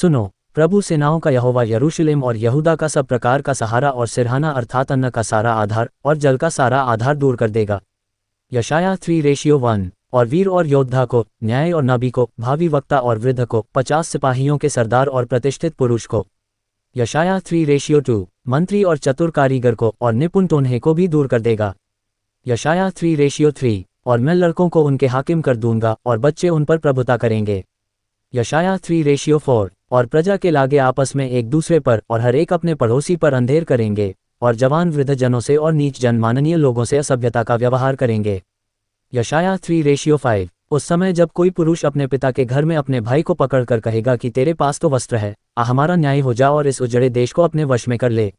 सुनो, प्रभु सेनाओं का यहोवा यरूशलेम और यहूदा का सब प्रकार का सहारा और सिरहाना अर्थात अन्न का सारा आधार और जल का सारा आधार दूर कर देगा। यशायाह 3:1। और वीर और योद्धा को, न्याय और नबी को, भावी वक्ता और वृद्ध को, 50 सिपाहियों के सरदार और प्रतिष्ठित पुरुष को। यशायाह 3:2। मंत्री और चतुर कारीगर को और निपुण टोन्हे को भी दूर कर देगा। यशायाह 3:3। और मैं लड़कों को उनके हाकिम कर दूंगा और बच्चे उन पर प्रभुता करेंगे। यशायाह 3:4। और प्रजा के लागे आपस में एक दूसरे पर और हर एक अपने पड़ोसी पर अंधेर करेंगे, और जवान वृद्ध जनों से और नीच जन माननीय लोगों से असभ्यता का व्यवहार करेंगे। यशायाह 3:5। उस समय जब कोई पुरुष अपने पिता के घर में अपने भाई को पकड़कर कहेगा कि तेरे पास तो वस्त्र है, हमारा न्याय हो जा और इस उजड़े देश को अपने वश में कर ले।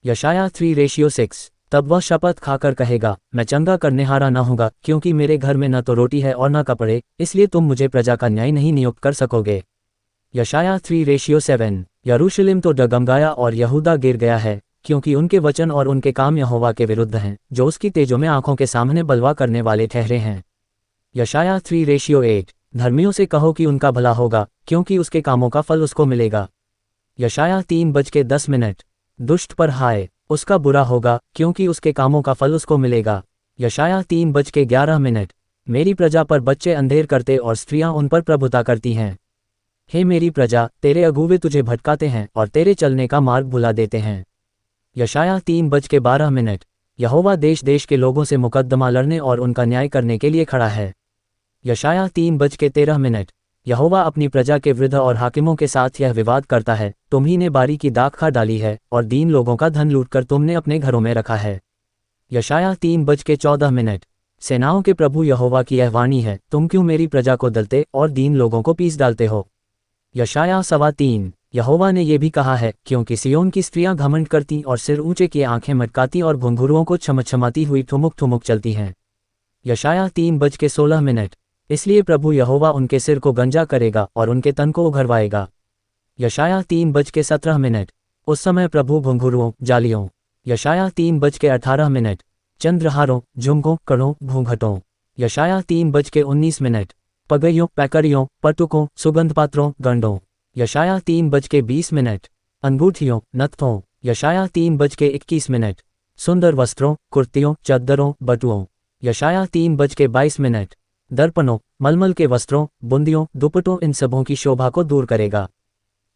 यशायाह 3:6। तब वह शपथ खाकर कहेगा, मैं चंगा करनेहारा न होगा, क्योंकि मेरे घर में न तो रोटी है और न कपड़े, इसलिए तुम मुझे प्रजा का न्याय नहीं नियुक्त कर सकोगे। यशायाह 3:7। यरूशलेम तो डगमगाया और यहूदा गिर गया है, क्योंकि उनके वचन और उनके काम यहोवा के विरुद्ध हैं, जो उसकी तेजों में आंखों के सामने बलवा करने वाले ठहरे हैं। यशायाह 3:8। धर्मियों से कहो कि उनका भला होगा, क्योंकि उसके कामों का फल उसको मिलेगा। यशायाह 3:10। दुष्ट पर हाय, उसका बुरा होगा, क्योंकि उसके कामों का फल उसको मिलेगा। यशायाह 3:11। मेरी प्रजा पर बच्चे अंधेर करते और स्त्रियां उन पर प्रभुता करती हैं। हे मेरी प्रजा, तेरे अगुवे तुझे भटकाते हैं और तेरे चलने का मार्ग भुला देते हैं। यशायाह 3:12। यहोवा देश देश के लोगों से मुकद्दमा लड़ने और उनका न्याय करने के लिए खड़ा है। यशायाह 3:13। यहोवा अपनी प्रजा के वृद्ध और हाकिमों के साथ यह विवाद करता है, तुम ही ने बारी की दाख खा डाली है और दीन लोगों का धन लूटकर तुमने अपने घरों में रखा है। यशायाह 3:14। सेनाओं के प्रभु यहोवा की यह वाणी है, तुम क्यों मेरी प्रजा को दलते और दीन लोगों को पीस डालते हो। यशायाह 3:15। यहोवा ने यह भी कहा है, क्योंकि सियोन की स्त्रियां घमंड करती और सिर ऊंचे किए आंखें मटकाती और घुंघरुओं को छमछमाती हुई ठुमुक ठुमुक चलती हैं। यशायाह 3:16। इसलिए प्रभु यहोवा उनके सिर को गंजा करेगा और उनके तन को उघरवाएगा। यशायाह 3:17। उस समय प्रभु घुंघरुओं, जालियों। यशायाह 3:18। चंद्रहारों, झुमकों, कड़ों, घूंघटों। यशायाह 3:19। पगैयों, पैकरियों, पटुकों, सुगंधपात्रों, गंडों। यशायाह 3:20। अंगूठियों, नत्थों। यशायाह 3:21। सुंदर वस्त्रों, कुर्तियों, चद्दरों, बटुओं। यशायाह 3:22। दर्पणों, मलमल के वस्त्रों, बुंदियों, दुपटों, इन सबों की शोभा को दूर करेगा।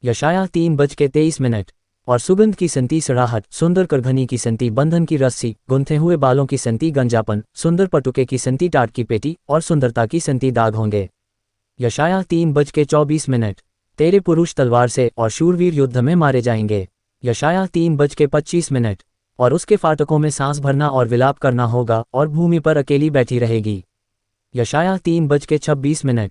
यशायाह 3:23। और सुगंध की संती सड़ाहट, सुंदर करघनी की संती बंधन की रस्सी, गुंथे हुए बालों की संती गंजापन, सुंदर पटुके की संती टाट की पेटी और सुंदरता की संती दाग होंगे। यशायाह 3:24। तेरे पुरुष तलवार से और शूरवीर युद्ध में मारे जाएंगे। यशायाह 3:25। और उसके फाटकों में सांस भरना और विलाप करना होगा और भूमि पर अकेली बैठी रहेगी। यशायाह 3:26।